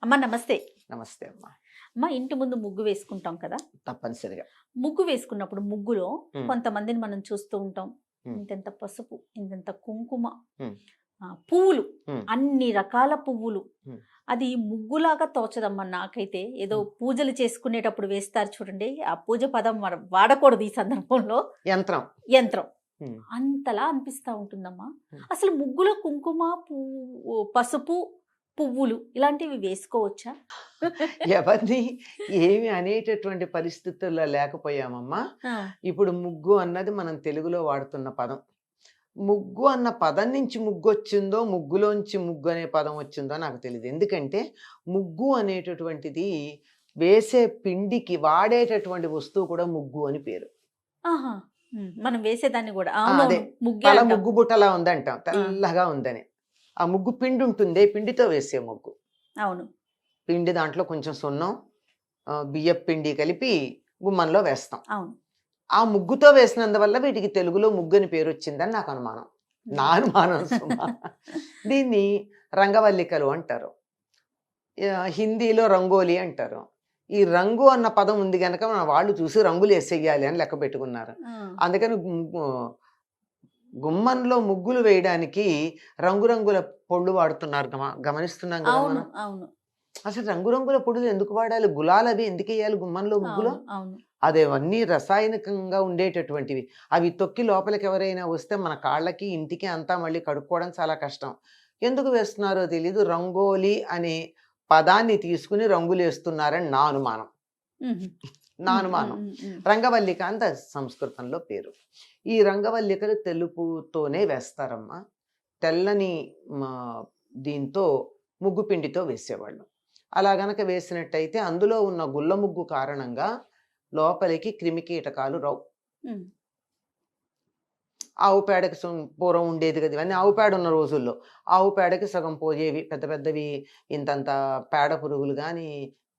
అమ్మ నమస్తే. నమస్తే అమ్మా. అమ్మ ఇంటి ముందు ముగ్గు వేసుకుంటాం కదా! తప్పనిసరిగా. ముగ్గు వేసుకున్నప్పుడు ముగ్గులో హ్మ్. కొంతమందిని మనం చూస్తూ ఉంటాం. హ్మ్. ఇంతింత పసుపు, ఇంతింత కుంకుమ, హ్మ్. పువ్వులు, హ్మ్. అన్ని రకాల పువ్వులు. హ్మ్. అది ముగ్గులాగా తోచదమ్మా నాకైతే. ఏదో హ్మ్. పూజలు చేసుకునేటప్పుడు వేస్తారు చూడండి. ఆ పూజ పదం మనం వాడకూడదు ఈ సందర్భంలో. యంత్రం. యంత్రం. హ్మ్. అంతలా అనిపిస్తా ఉంటుందమ్మా. హ్మ్. అసలు ముగ్గులో కుంకుమ, పసుపు, పువ్వులు ఇలాంటివి వేసుకోవచ్చా? ఎవరిని ఏమి అనేటటువంటి పరిస్థితుల్లో లేకపోయామమ్మా. ఆ! ఇప్పుడు ముగ్గు అన్నది మనం తెలుగులో వాడుతున్న పదం. ముగ్గు అన్న పదం నుంచి ముగ్గొచ్చిందో, ముగ్గులోంచి ముగ్గు అనే పదం వచ్చిందో నాకు తెలీదు. ఎందుకంటే ముగ్గు అనేటటువంటిది వేసే పిండికి వాడేటటువంటి వస్తువు కూడా ముగ్గు అని పేరు. ఆహా! మనం వేసేదాన్ని గూడా. అదే అవునవును. ముగ్గే తల అంటాం. ముగ్గు బుట్టలా ఉందంటాం. ఆ! తెల్లగా ఉందని. ఆ ముగ్గు పిండి ఉంటుందే, పిండితో వేసే ముగ్గు. అవును. పిండి దాంట్లో కొంచెం సున్నం, బియ్యపు పిండి కలిపి గుమ్మంలో వేస్తాం. అవును. ఆ ముగ్గుతో వేసినందువల్ల వీటికి తెలుగులో ముగ్గని పేరొచ్చిందని నాకు అనుమానం. నా హ్మ్. అనుమానం సుమా. దీన్ని రంగవల్లికలు అంటారు. హిందీలో రంగోలి అంటారు. ఈ రంగు అన్న పదం ఉంది గనక మన వాళ్ళు చూసి రంగులేసేయాలి అని లెక్క పెట్టుకున్నారు. ఆ! అందుకని గుమ్మంలో ముగ్గులు వేయడానికి రంగురంగుల పొళ్ళు వాడుతున్నారు గమనిస్తున్నాం గదా అవును. మనం. అవును. అసలు రంగురంగుల పొడులు ఎందుకు వాడాలి? గులాలవి ఎందుకెయ్యాలి గుమ్మంలో ముగ్గులో? అవును. అవును. అదేవన్నీ రసాయనికంగా ఉండేటటువంటివి. అవి తొక్కి లోపలికి ఎవరైనా వస్తే మన కాళ్ళకి, ఇంటికి అంతా మళ్ళీ కడుక్కోవడం చాలా కష్టం. ఎందుకు వేస్తున్నారో తెలీదు. రంగోలి అనే పదాన్ని తీసుకొని రంగులేస్తున్నారని నా అనుమానం. హుహు. నా హ్మ్. హ్మ్. అనుమానం. హ్మ్. హ్మ్. రంగవల్లిక అంత సంస్కృతంలో పేరు. ఈ రంగవల్లికలు తెలుపుతోనే వేస్తారమ్మా. తెల్లని మా దీంతో ముగ్గు పిండితో వేసేవాళ్ళు. అలా గనక వేసినట్టయితే అందులో ఉన్న గుల్ల ముగ్గు కారణంగా లోపలికి క్రిమికీటకాలు రావు. హ్మ్. ఆవు పేడకి పూర్వం ఉండేది కదా! ఇవన్నీ ఆవు పేడ ఉన్న రోజుల్లో. ఆవు పేడకి సగం పోయేవి. పెద్ద పెద్దవి ఇంతంత పేడ పురుగులు గానీ,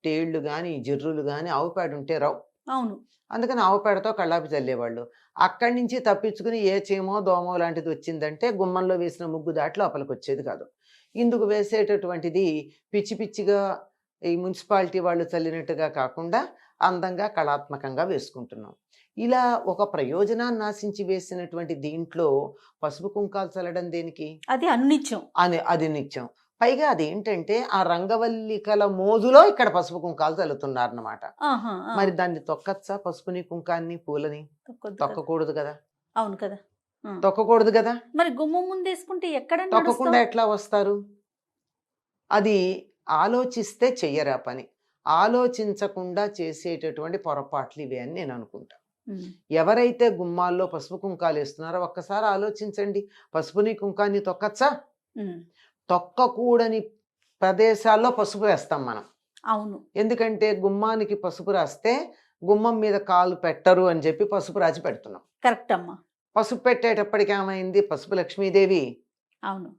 తేళ్ళు గానీ, జిర్రులు గానీ ఆవు పేడ ఉంటే రావు. అవును. అందుకని ఆవు పేడతో కళ్ళాపి చల్లేవాళ్ళు. అక్కడి నుంచి తప్పించుకుని ఏ చీమో, దోమో లాంటిది వచ్చిందంటే గుమ్మంలో వేసిన ముగ్గు దాటి లోపలికొచ్చేది కాదు. ఇందుకు వేసేటటువంటిది పిచ్చి పిచ్చిగా ఈ మున్సిపాలిటీ వాళ్ళు చల్లినట్టుగా కాకుండా అందంగా, కళాత్మకంగా వేసుకుంటున్నాం. ఇలా ఒక ప్రయోజనాన్ని ఆశించి వేసినటువంటి దీంట్లో పసుపు, కుంకాలు చల్లడం దేనికి? అది అనునిత్యం. అది నిత్యం. పైగా అదేంటంటే ఆ రంగవల్లికల మోజులో ఇక్కడ పసుపు, కుంకాలు చల్లుతున్నారన్నమాట. ఆహా! ఆ! మరి దాన్ని తొక్కచ్చా పసుపుని, కుంకాన్ని, పూలని? తొక్కొద్దు కదా! తొక్కకూడదు గదా! అవును కదా! ఆ! తొక్కకూడదు గదా! మరి గుమ్మం ముందేసుకుంటే ఎక్కడ తొక్కకుండా నడుస్తాం? ఎట్లా వస్తారు? అది ఆలోచిస్తే చెయ్యరా పని. ఆలోచించకుండా చేసేటటువంటి పొరపాట్లు ఇవే అని నేననుకుంటా. హ్మ్. ఎవరైతే గుమ్మాల్లో పసుపు, కుంకాలేస్తున్నారో ఒక్కసారి ఆలోచించండి. పసుపుని, కుంకాన్ని తొక్కచ్చా? హ్మ్. తొక్కకూడని ప్రదేశాల్లో పసుపు వేస్తాం మనం. అవును. ఎందుకంటే గుమ్మానికి పసుపు రాస్తే గుమ్మం మీద కాలు పెట్టరు అని చెప్పి పసుపు రాసి పెడుతున్నాం. కరెక్ట్ అమ్మా. పసుపు పెట్టేటప్పటికి ఏమైంది? పసుపు లక్ష్మీదేవి. అవును.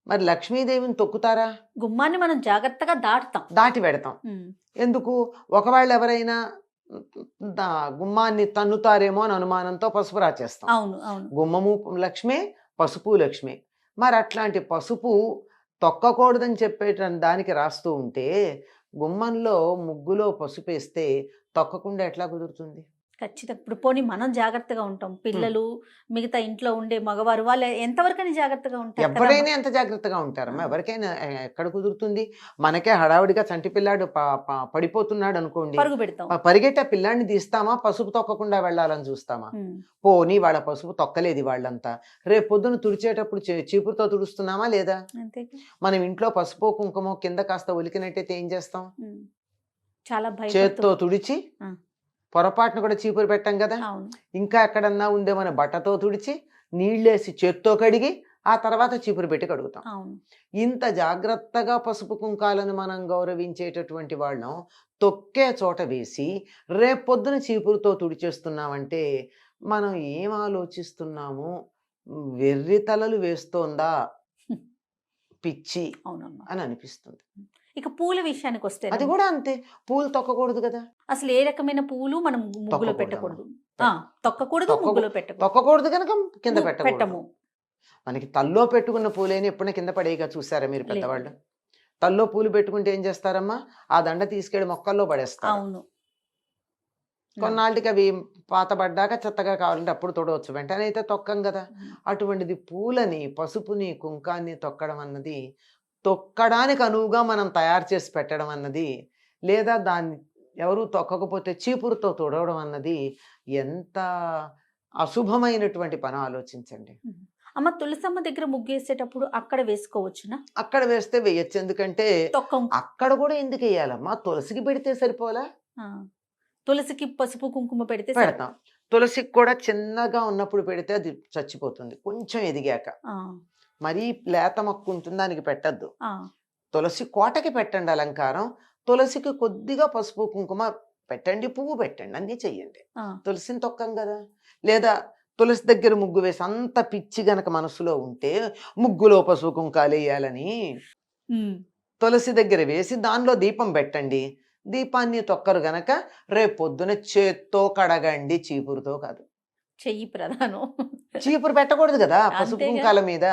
మరి లక్ష్మీదేవిని తొక్కుతారా? గుమ్మాన్ని మనం జాగ్రత్తగా దాటుతాం. దాటి పెడతాం. హ్మ్. ఎందుకు? ఒకవేళ ఎవరైనా దా గుమ్మాన్ని తన్నుతారేమో అని అనుమానంతో పసుపు రాచేస్తాం. అవును. అవును. గుమ్మము లక్ష్మే, పసుపు లక్ష్మే. మరి అట్లాంటి పసుపు తొక్కకూడదని దానికి రాస్తూ ఉంటే, గుమ్మంలో ముగ్గులో పసుపేస్తే తొక్కకుండా ఎట్లా కుదురుతుంది? ఖచ్చితంగా. ఇప్పుడు పోనీ మనం జాగ్రత్తగా ఉంటాం. హ్మ్. పిల్లలు, మిగతా ఇంట్లో ఉండే మగవారు వాళ్ళు ఎంతవరకని జాగ్రత్తగా ఉంటారు కదమ్మా! ఎవ్వరైనా ఎంత జాగ్రత్తగా ఉంటారమ్మా. ఆ! ఎవరికైనా ఎక్కడ కుదురుతుంది? మనకే హడావిడిగా చంటి పిల్లాడు ప ప పడిపోతున్నాడనుకోండి. పరుగు పెడతాం. పరిగెట్టి ఆ పిల్లాడిని తీస్తామా? పసుపు తొక్కకుండా వెళ్ళాలని చూస్తామా? హ్మ్. పోనీ వాళ్ళ పసుపు తొక్కలేదు ఇవాళ్ళంతా. రేపు పొద్దున తుడిచేటప్పుడు చీపురుతో తుడుస్తున్నామా లేదా? అంతేగా. మనం ఇంట్లో పసుపో, కుంకుమో కింద కాస్త ఒలికినట్టయితే ఏం చేస్తాం? హ్మ్. చాలా భయపడుతూ చేత్తో తుడిచి, ఆ! పొరపాటున కూడా చీపురు పెట్టం గదా! అవును. ఇంకా ఎక్కడన్నా ఉందేమని బట్టతో తుడిచి, నీళ్ళేసి చేత్తో కడిగి, ఆ తర్వాత చీపురు పెట్టి కడుగుతాం. అవును. ఇంత జాగ్రత్తగా పసుపు, కుంకాలను మనం గౌరవించేటటువంటి వాళ్ళం, తొక్కే చోట వేసి, రేపొద్దున చీపురుతో తుడిచేస్తున్నామంటే, మనం ఏం ఆలోచిస్తున్నాము? వెర్రి తలలు వేస్తోందా పిచ్చి అవునమ్మా. అని అనిపిస్తుంది. ఇక పూల అది విషయానికొస్తేనమ్మా, గూడా అంతే. పూలు తొక్కకూడదు గదా! అసలు ఏ రకమైన పువ్వులు మనం ముగ్గులో తొక్కకూడదమ్మా. పెట్టకూడదు. ఆ! పెట్ తొక్కకూడదు, తొక్కకూ ముగ్గులో పెట్టకూడదు. తొక్కకూడదు గనక కింద పెట్టకూడదు. పెట్టము. మనకి తల్లో పెట్టుకున్న పూలైనా ఎప్పుడైనా కింద పడేయగా చూసారా మీరు లేదు. పెద్దవాళ్ళు? తల్లో పూలు పెట్టుకుంటే ఏం చేస్తారమ్మా, ఆ దండ తీసుకెళ్లి మొక్కల్లో పడేస్తారు. అవును. కొన్నాళ్ళకి అవి పాతబడ్డాక చెత్తగా కావాలంటే అప్పుడు తొడవచ్చు, వెంటనే అయితే తొక్కం కదా. అటువంటిది పూలని, పసుపుని, కుంకాన్ని తొక్కడం అన్నది, తొక్కడానికి అనువుగా మనం తయారు చేసి పెట్టడం అన్నది, లేదా దాన్ని ఎవరు తొక్కకపోతే చీపురుతో తుడవడం అన్నది ఎంత అశుభమైనటువంటి పని ఆలోచించండి. అమ్మ, తులసమ్మ దగ్గర ముగ్గేసేటప్పుడు అక్కడ వేసుకోవచ్చునా? అక్కడ వేస్తే వేయచ్చు, ఎందుకంటే తొక్కం. అక్కడ కూడా ఎందుకు వేయాలమ్మా, తులసికి పెడితే సరిపోలా. ఆ, తులసికి పసుపు కుంకుమ పెడితే పెడతాం. తులసికి కూడా చిన్నగా ఉన్నప్పుడు పెడితే అది చచ్చిపోతుంది, కొంచెం ఎదిగాక. మరీ లేత మొక్క ఉంటుంది, దానికి పెట్టద్దు. తులసి కోటకి పెట్టండి అలంకారం, తులసికి కొద్దిగా పసుపు కుంకుమ పెట్టండి, పువ్వు పెట్టండి, అన్నీ చెయ్యండి. తులసిని తొక్కం కదా. లేదా తులసి దగ్గర ముగ్గు వేసి అంత పిచ్చి గనక మనసులో ఉంటే ముగ్గులో పసుపు కుంకాలు వేయాలని తులసి దగ్గర వేసి దానిలో దీపం పెట్టండి. దీపాన్ని తొక్కరు గనక రేపు పొద్దున చేత్తో కడగండి, చీపురుతో కాదు. చెయ్యి ప్రధానం. చీపురు పెట్టకూడదు కదా పసుపు అంతేగా. కుంకాల మీద.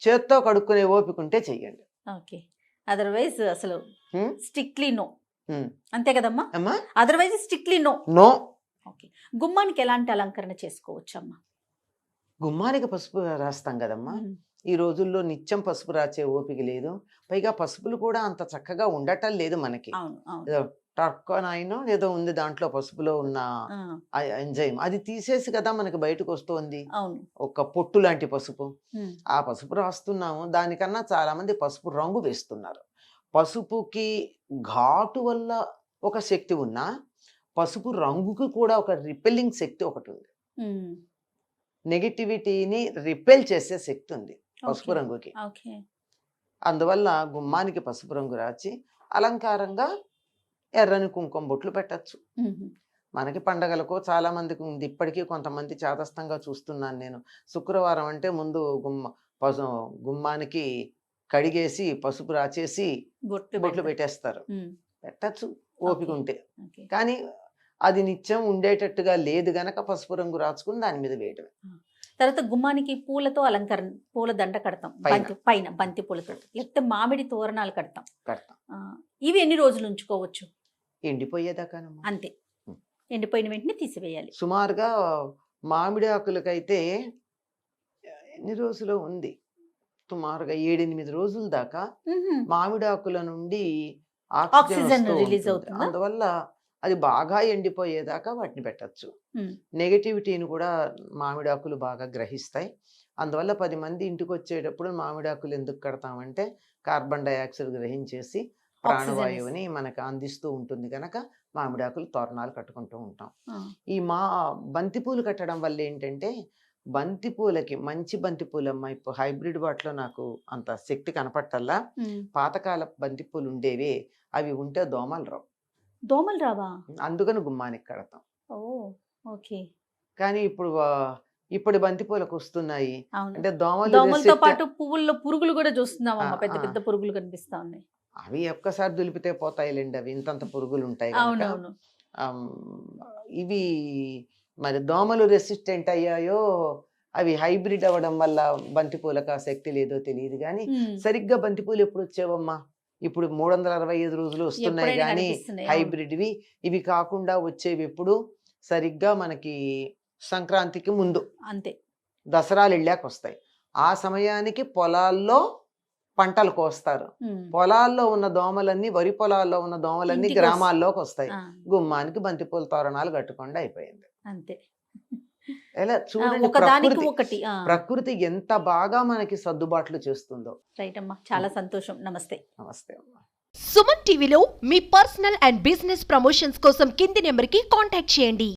చేత్తో కడుక్కునే ఓపికంటే చెయ్యండి. ఓకే. అదర్వైజ్ అసలు హ్మ్? Strictly no. హ్మ్. అంతే కదమ్మా? అమ్మా otherwise strictly no. No. Okay. గుమ్మానికి ఎలాంటి అలంకరణ చేసుకోవచ్చు అమ్మా? గుమ్మానికి పసుపు రాస్తాం కదమ్మా. ఈ రోజుల్లో నిత్యం పసుపు రాచే ఓపిక లేదు. పైగా పసుపులు కూడా అంత చక్కగా ఉండటం లేదు మనకి. అవును, అవును. ఏదో టర్కోనైనో ఏదో ఉంది దాంట్లో పసుపులో ఉన్న ఆ, ఎంజైమ్, అది తీసేసి కదా మనకి బయటకు వస్తుంది అవును. ఒక పొట్టు లాంటి పసుపు. ఉమ్, ఆ పసుపు రాస్తున్నాము. దానికన్నా చాలా మంది పసుపు రంగు వేస్తున్నారు. పసుపుకి ఘాటు వల్ల ఒక శక్తి ఉన్నా, పసుపు రంగుకి కూడా ఒక రిపెల్లింగ్ శక్తి ఒకటి ఉంది. ఉమ్, నెగిటివిటీని రిపెల్ చేసే శక్తి ఉంది పసుపు ఓకే. రంగుకి. ఓకే. అందువల్ల గుమ్మానికి పసుపు రంగు రాచి అలంకారంగా ఎర్రని కుంకుమ బొట్లు పెట్టచ్చు. ఉమ్, మనకి పండగలకు చాలా మందికి ఉంది, ఇప్పటికీ కొంతమంది చాదస్తంగా చూస్తున్నాను నేను. శుక్రవారం అంటే ముందు గుమ్మానికి కడిగేసి పసుపు రాచేసి బొట్లు బొట్లు పెడతారు. పెట్టేస్తారు. ఉమ్, పెట్టచ్చు ఓపిక ఓకే. ఉంటే. ఓకే. కానీ అది నిత్యం ఉండేటట్టుగా లేదు గనక పసుపు రంగు రాచుకుని దాని మీద వేయటమే. తర్వాత గుమ్మానికి పూలతో అలంకరణ, పూల దండ కడతాం, పైన. పైన బంతి పూలతో, లేకపోతే మామిడి తోరణాలు కడతాం. కడతాం. ఇవి ఎన్ని రోజులు ఉంచుకోవచ్చు? ఎండిపోయేదాకానమ్మా. అంతే. ఎండిపోయిన వెంటనే తీసివేయాలి. సుమారుగా మామిడి ఆకులకైతే ఎన్ని రోజులు ఉంది, సుమారుగా 7-8 రోజుల దాకా ఉహుం. మామిడి ఆకుల నుండి ఆక్సిజన్ ఆక్సిజన్ వస్తూ రిలీజ్ ఉంటుంది. అవుతుందా? అందువల్ల అది బాగా ఎండిపోయేదాకా వాటిని పెట్టచ్చు. ఉమ్, నెగటివిటీని కూడా మామిడి ఆకులు బాగా గ్రహిస్తాయి. అందువల్ల 10 మంది ఇంటికి వచ్చేటప్పుడు మామిడి ఆకులు ఎందుకు కడతామంటే కార్బన్ డైఆక్సైడ్ గ్రహించేసి ప్రాణవాయువుని మనకు అందిస్తూ ఉంటుంది కనుక మామిడి ఆకులు తోరణాలు కట్టుకుంటూ ఉంటాం. ఆ, ఈ బంతిపూలు కట్టడం వల్ల ఏంటంటే, బంతిపూలకి మంచి బంతిపూలమ్మ, ఇప్పుడు హైబ్రిడ్ వాటిలో నాకు అంత శక్తి కనపట్టల్లా. ఉమ్. పాతకాల బంతిపూలు ఉండేవే, అవి ఉంటే దోమలు రావు. దోమలు రావా? అందుకని గుమ్మానికి కడతాం. ఓ, ఓకే. కానీ ఇప్పుడు బంతిపూలకు వస్తున్నాయి అవును. అంటే దోమలు దోమలతో resist- పాటు పువ్వుల్లో పురుగులు కూడా చూస్తున్నామమ్మా, ఆ, పెద్ద ఆ. పెద్ద పురుగులు కనిపిస్తా ఉన్నాయి. అవి ఒక్కసారి దులిపితే పోతాయిలేండి, అవి ఇంతంత పురుగులు ఉంటాయి కనుక. అవునవును. ఆమ్, ఇవి మరి దోమలు రెసిస్టెంట్ అయ్యాయో, అవి హైబ్రిడ్ అవ్వడం వల్ల బంతిపూలకు ఆ శక్తి లేదో తెలియదు. కానీ ఉమ్, సరిగ్గా బంతిపూలు ఎప్పుడు వచ్చేవమ్మా, ఇప్పుడు 365 రోజులు వస్తున్నాయి ఎప్పుడైనా కానీ కనిపిస్తున్నాయి. అవును. హైబ్రిడ్వి. ఇవి కాకుండా వచ్చేవి ఎప్పుడు, సరిగ్గా మనకి సంక్రాంతికి ముందు, అంతే. దసరాలు వెళ్ళాక వస్తాయి. ఆ సమయానికి పొలాల్లో పంటలు కోస్తారు. ఉమ్, పొలాల్లో ఉన్న దోమలన్నీ, వరి పొలాల్లో ఉన్న దోమలన్నీ ఇంటికి గ్రామాల్లోకి వస్తాయి. ఆ, గుమ్మానికి బంతిపూల తోరణాలు కట్టుకుండా అయిపోయింది. అంతే. ఎలా చూడండి, ఒకదానికి ఒకటి. ప్రకృతి ఎంత బాగా మనకి సర్దుబాట్లు చేస్తుందో. రైట్ అమ్మా, చాలా సంతోషం. నమస్తే. నమస్తే అమ్మా. సుమన్ టీవీలో మీ పర్సనల్ అండ్ బిజినెస్ ప్రమోషన్స్ కోసం కింది నెంబర్కి కాంటాక్ట్ చేయండి.